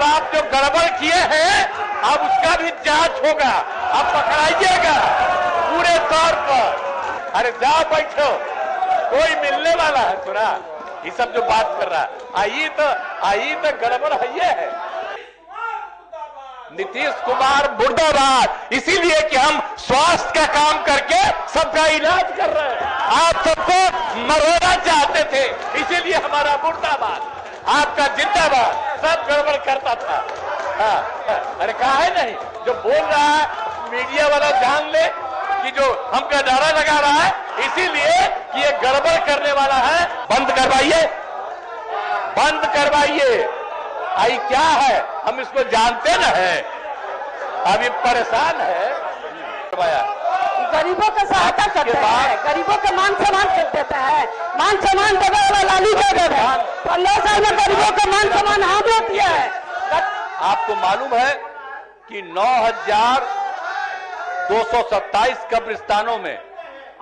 अब आप जो गड़बड़ किए हैं अब उसका भी जांच होगा, अब पकड़ाइएगा पूरे तौर पर। अरे जाओ बैठो, कोई मिलने वाला है थोड़ा, ये सब जो बात कर रहा है आई तो गड़बड़ है। नीतीश कुमार मुर्दाबाद, इसीलिए कि हम स्वास्थ्य का काम करके सबका इलाज कर रहे हैं। आप सबको मरोना चाहते थे, इसीलिए हमारा मुर्दाबाद, आपका जिंदाबाद। सब गड़बड़ करता था। अरे कहा है नहीं, जो बोल रहा है मीडिया वाला जान ले कि जो हमका नारा लगा रहा है, इसीलिए कि ये गड़बड़ करने वाला है। बंद करवाइए, बंद करवाइए। आई क्या है, हम इसको जानते न है, अभी परेशान है। गरीबों का सहायता करते हैं, गरीबों का मान सम्मान कर देता है। मान सम्मान देवे वाला लालू यादव है। 15 साल में गरीबों का मान सम्मान हाथ दिया है। आपको मालूम है कि 9,227 कब्रिस्तानों में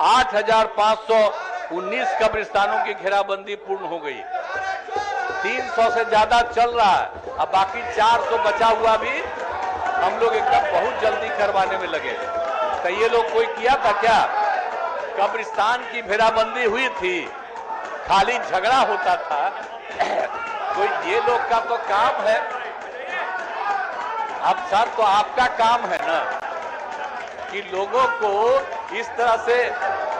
8,519 कब्रिस्तानों की घेराबंदी पूर्ण हो गई। 300 से ज्यादा चल रहा है, अब बाकी 400 बचा हुआ भी हम लोग एकदम बहुत जल्दी करवाने में लगे। तो ये लोग कोई किया था क्या? कब्रिस्तान की घेराबंदी हुई थी, खाली झगड़ा होता था। कोई ये लोग का तो काम है। अब सर तो आपका काम है ना कि लोगों को इस तरह से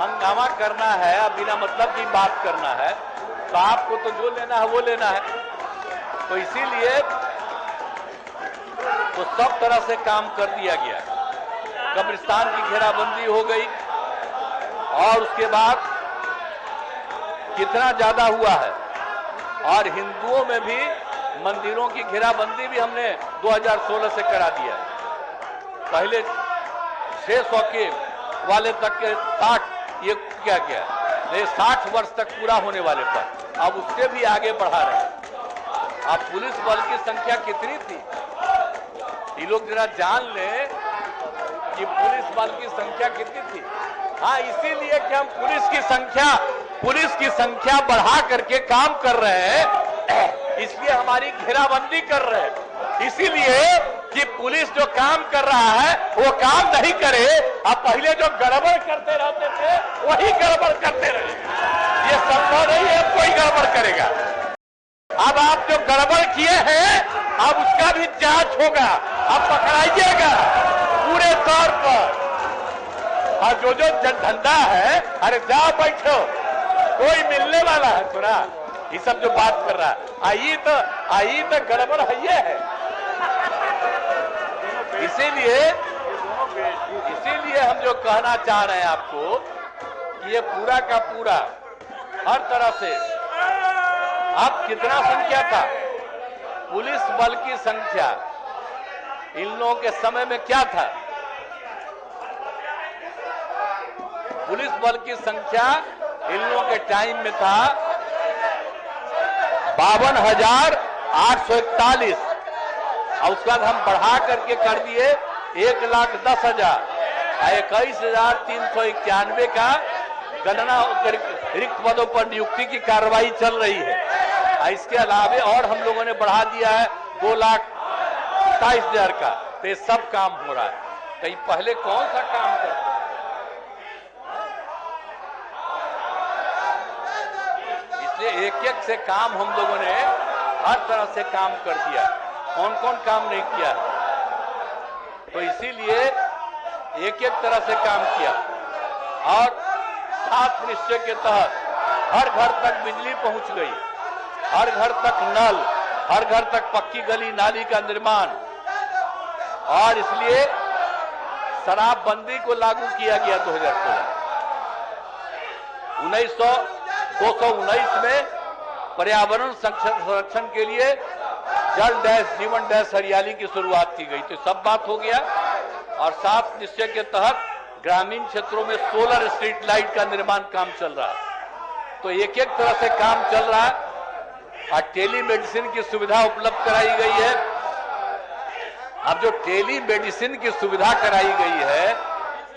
हंगामा करना है, बिना मतलब की बात करना है, तो आपको तो जो लेना है वो लेना है। तो इसीलिए तो सब तरह से काम कर दिया गया। कब्रिस्तान की घेराबंदी हो गई और उसके बाद कितना ज्यादा हुआ है। और हिंदुओं में भी मंदिरों की घेराबंदी भी हमने 2016 से करा दिया है। पहले 600 के वाले तक के 60 ये क्या क्या 60 वर्ष तक पूरा होने वाले पर अब उससे भी आगे बढ़ा रहे हैं। अब पुलिस बल की संख्या कितनी थी, ये लोग जरा जान ले कि पुलिस बल की संख्या कितनी थी। हाँ, इसीलिए कि हम पुलिस की संख्या बढ़ा करके काम कर रहे हैं, इसलिए हमारी घेराबंदी कर रहे हैं। इसीलिए कि पुलिस जो काम कर रहा है वो काम नहीं करे। अब पहले जो गड़बड़ करते रहते थे वही गड़बड़ करते रहे। ये संभव नहीं है कोई गड़बड़ करेगा। अब आप जो गड़बड़ किए हैं अब उसका भी जांच होगा, अब पकड़ाइएगा पूरे तौर पर। और जो धंधा है, अरे जाओ बैठो, कोई मिलने वाला है थोड़ा, ये सब जो बात कर रहा है आई तो गड़बड़ है। इसीलिए हम जो कहना चाह रहे हैं आपको कि ये पूरा का पूरा हर तरह से। अब कितना संख्या था पुलिस बल की संख्या, इन लोगों के समय में क्या था? पुलिस बल की संख्या इन लोगों के टाइम में था 52,841 और उसके बाद हम बढ़ा करके कर दिए 1,10,000। 21,391 का गणना रिक्त पदों पर नियुक्ति की कार्रवाई चल रही है। इसके अलावे और हम लोगों ने बढ़ा दिया है 2,27,000 का। तो ये सब काम हो रहा है। तो पहले कौन सा काम करते? इसलिए एक एक से काम हम लोगों ने हर तरह से काम कर दिया। कौन कौन काम नहीं किया, तो इसीलिए एक एक तरह से काम किया। और 7 निश्चय के तहत हर घर तक बिजली पहुंच गई, हर घर तक नल, हर घर तक पक्की गली नाली का निर्माण। और इसलिए शराबबंदी को लागू किया गया 2016। 219 में पर्यावरण संरक्षण के लिए जल डैश जीवन डैश हरियाली की शुरुआत की गई। तो सब बात हो गया। और 7 निश्चय के तहत ग्रामीण क्षेत्रों में सोलर स्ट्रीट लाइट का निर्माण काम चल रहा है। तो एक एक तरह से काम चल रहा है। और टेलीमेडिसिन की सुविधा उपलब्ध कराई गई है। अब जो टेलीमेडिसिन की सुविधा कराई गई है,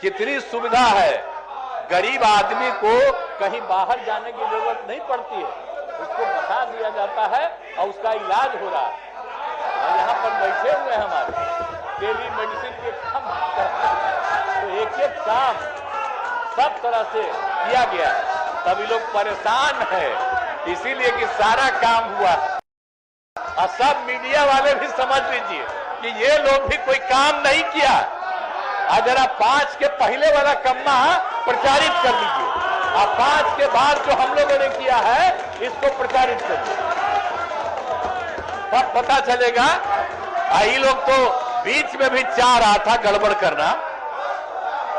कितनी सुविधा है, गरीब आदमी को कहीं बाहर जाने की जरूरत नहीं पड़ती है, उसको बता दिया जाता है और उसका इलाज हो रहा है। और यहाँ लगे हुए हैं हमारे टेली मेडिसिन के काम करते हैं। तो एक एक काम सब तरह से किया गया, सभी लोग परेशान है इसीलिए कि सारा काम हुआ। और सब मीडिया वाले भी समझ लीजिए कि ये लोग भी कोई काम नहीं किया। अगर आप 5 के पहले वाला कम्मा प्रचारित कर लीजिए और 5 के बाद जो हम लोगों ने किया है इसको प्रचारित करिए, तब पता चलेगा। ये लोग तो बीच में भी चाह रहा था गड़बड़ करना,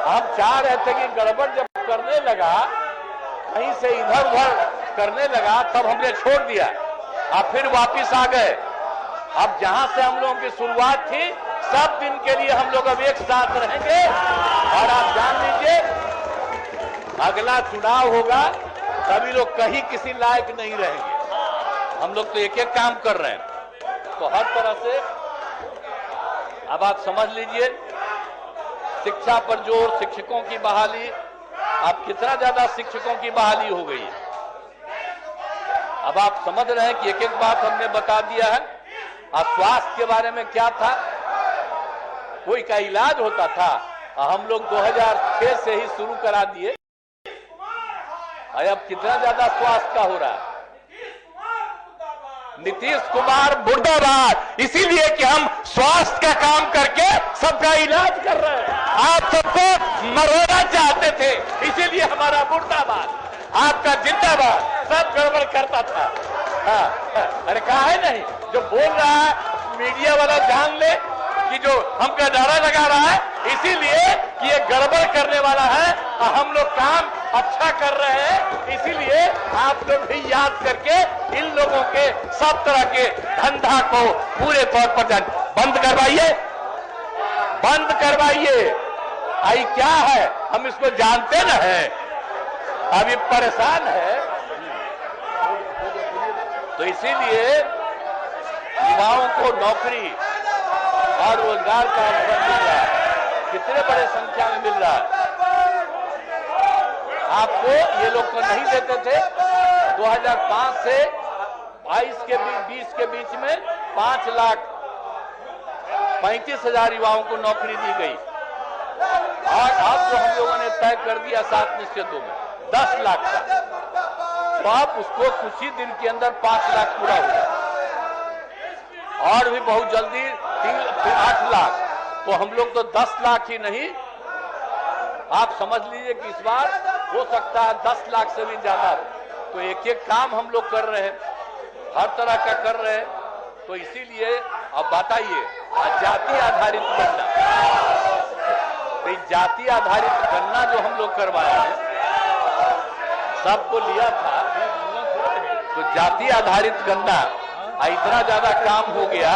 हम चाह रहे थे कि गड़बड़ जब करने लगा, कहीं से इधर उधर करने लगा, तब हमने छोड़ दिया और फिर वापिस आ गए। अब जहां से हम लोगों की शुरुआत थी, सब दिन के लिए हम लोग अब एक साथ रहेंगे। और आप जान लीजिए अगला चुनाव होगा, सभी लोग कहीं किसी लायक नहीं रहेंगे। हम लोग तो एक एक काम कर रहे हैं। तो हर तरह से अब आप समझ लीजिए, शिक्षा पर जोर, शिक्षकों की बहाली, अब कितना ज्यादा शिक्षकों की बहाली हो गई है। अब आप समझ रहे हैं कि एक एक बात हमने बता दिया है। और स्वास्थ्य के बारे में क्या था, कोई का इलाज होता था, हम लोग 2006 से ही शुरू करा दिए। अब कितना ज्यादा स्वास्थ्य का हो रहा है। नीतीश कुमार मुर्दाबाद, इसीलिए कि हम स्वास्थ्य का काम करके सबका इलाज कर रहे हैं। आप सबको मरोना चाहते थे, इसीलिए हमारा मुर्दाबाद, आपका जिंदाबाद। सब गड़बड़ करता था। अरे कहा है नहीं, जो बोल रहा है मीडिया वाला जान ले कि जो हमका डरा लगा रहा है, इसीलिए कि ये गड़बड़ करने वाला है और हम लोग काम अच्छा कर रहे हैं। इसीलिए आप लोग भी याद करके इन लोगों के सब तरह के धंधा को पूरे तौर पर बंद करवाइए, बंद करवाइए। आई क्या है, हम इसको जानते न है, अभी परेशान है। तो इसीलिए युवाओं को नौकरी और रोजगार का अवसर मिल रहा है, कितने बड़े संख्या में मिल रहा है। आपको ये लोग तो नहीं देते थे। 2005 से 20 के बीच में 5,35,000 युवाओं को नौकरी दी गई। और अब जो हम लोगों ने तय कर दिया 7 निश्चितों में 10 लाख का, तो आप उसको कुछ ही दिन के अंदर 5 लाख पूरा हुआ और भी बहुत जल्दी 8 लाख। तो हम लोग तो 10 लाख ही नहीं, आप समझ लीजिए कि इस बार हो सकता है 10 लाख से भी ज्यादा हो। तो एक एक काम हम लोग कर रहे हैं, हर तरह का कर रहे हैं। तो इसीलिए अब बताइए, जाति आधारित गणना, तो जाति आधारित गणना जो हम लोग करवाए हैं, सबको लिया था, तो जाति आधारित गणना इतना ज्यादा काम हो गया।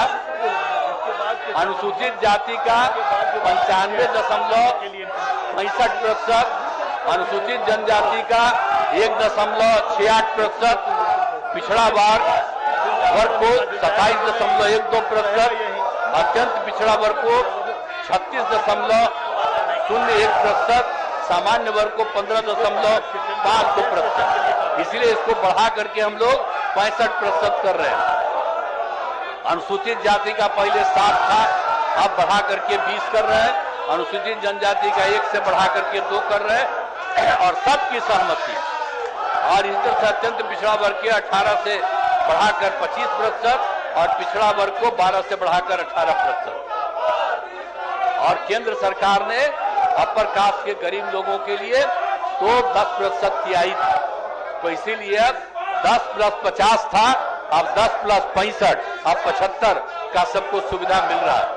अनुसूचित जाति का 95.65%, अनुसूचित जनजाति का 1.68%, पिछड़ा वर्ग को 27.12%, अत्यंत पिछड़ा वर्ग को 36.01%, सामान्य वर्ग को 15.52%। इसलिए इसको बढ़ा करके हम लोग 65% कर रहे हैं। अनुसूचित जाति का पहले 7 था, अब बढ़ा करके 20 कर रहे हैं। अनुसूचित जनजाति का 1 से बढ़ा करके 2 कर रहे हैं। और सबकी सहमति, और इस तरह से अत्यंत पिछड़ा वर्ग के 18 से बढ़ाकर 25% और पिछड़ा वर्ग को 12 से बढ़ाकर 18%। और केंद्र सरकार ने अपर कास्ट के गरीब लोगों के लिए तो 10% की आई थी। तो इसीलिए 10+50 था, अब 10+65, अब 75 का सबको सुविधा मिल रहा है।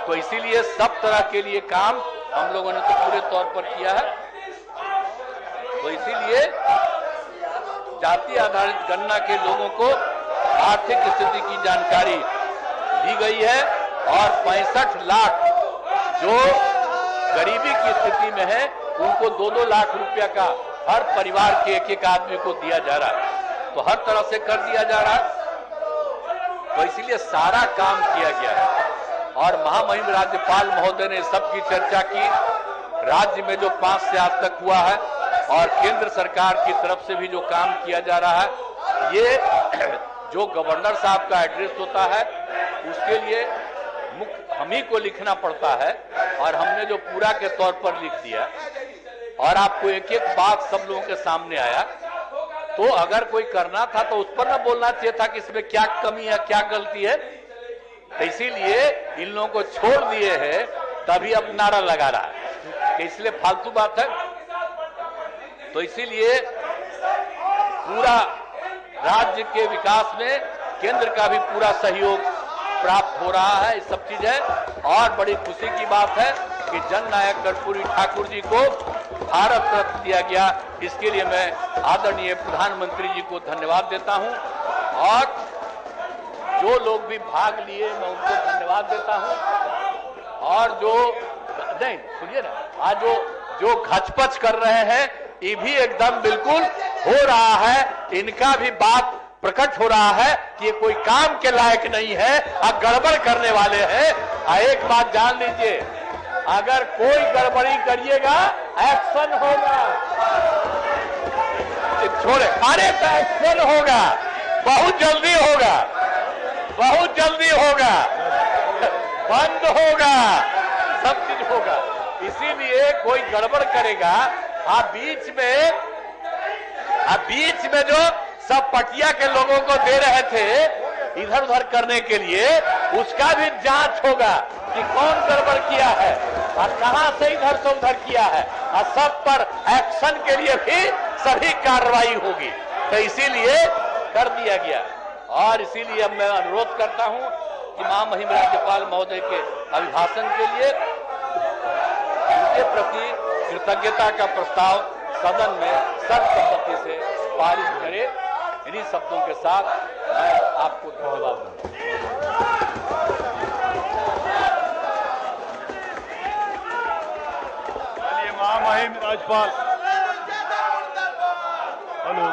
तो इसीलिए सब तरह के लिए काम हम लोगों ने तो पूरे तौर पर किया है। तो इसीलिए जाति आधारित गणना के लोगों को आर्थिक स्थिति की जानकारी दी गई है और 65 लाख जो गरीबी की स्थिति में है उनको 2-2 लाख रुपया का हर परिवार के एक आदमी को दिया जा रहा है। तो हर तरह से कर दिया जा रहा है। तो इसलिए सारा काम किया गया है। और महामहिम राज्यपाल महोदय ने सबकी चर्चा की, राज्य में जो 5 से आज तक हुआ है और केंद्र सरकार की तरफ से भी जो काम किया जा रहा है, ये जो गवर्नर साहब का एड्रेस होता है उसके लिए हम ही को लिखना पड़ता है, और हमने जो पूरा के तौर पर लिख दिया और आपको एक एक बात सब लोगों के सामने आया, तो अगर कोई करना था तो उस पर ना बोलना चाहिए था कि इसमें क्या कमी है, क्या गलती है। तो इसीलिए इन लोगों को छोड़ दिए हैं, तभी अब नारा लगा रहा है कि इसलिए फालतू बात है। तो इसीलिए पूरा राज्य के विकास में केंद्र का भी पूरा सहयोग प्राप्त हो रहा है, ये सब चीज है। और बड़ी खुशी की बात है कि जननायक कर्पूरी ठाकुर जी को भारत रत्न दिया गया। इसके लिए मैं आदरणीय प्रधानमंत्री जी को धन्यवाद देता हूं, और जो लोग भी भाग लिए मैं उनको धन्यवाद देता हूं। और जो नहीं सुनिए ना, आज जो घचपच कर रहे हैं, ये भी एकदम बिल्कुल हो रहा है, इनका भी बात प्रकट हो रहा है कि ये कोई काम के लायक नहीं है और गड़बड़ करने वाले हैं। एक बात जान लीजिए, अगर कोई गड़बड़ी करिएगा एक्शन होगा, छोड़े अरे तो एक्शन होगा, बहुत जल्दी होगा, बहुत जल्दी होगा, बंद होगा, सब चीज होगा। इसीलिए कोई गड़बड़ करेगा, आप बीच में जो सब पटिया के लोगों को दे रहे थे इधर उधर करने के लिए, उसका भी जांच होगा कि कौन गड़बड़ किया है और कहां से इधर से उधर किया है, और सब पर एक्शन के लिए भी सभी कार्रवाई होगी। तो इसीलिए कर दिया गया, और इसीलिए अब मैं अनुरोध करता हूं कि महामहिम राज्यपाल महोदय के अभिभाषण के लिए उनके प्रति कृतज्ञता का प्रस्ताव सदन में सर्वसम्मति से पारित करे। इन्हीं शब्दों के साथ मैं आपको धन्यवाद दूंगा। महामहिम राज्यपाल हेलो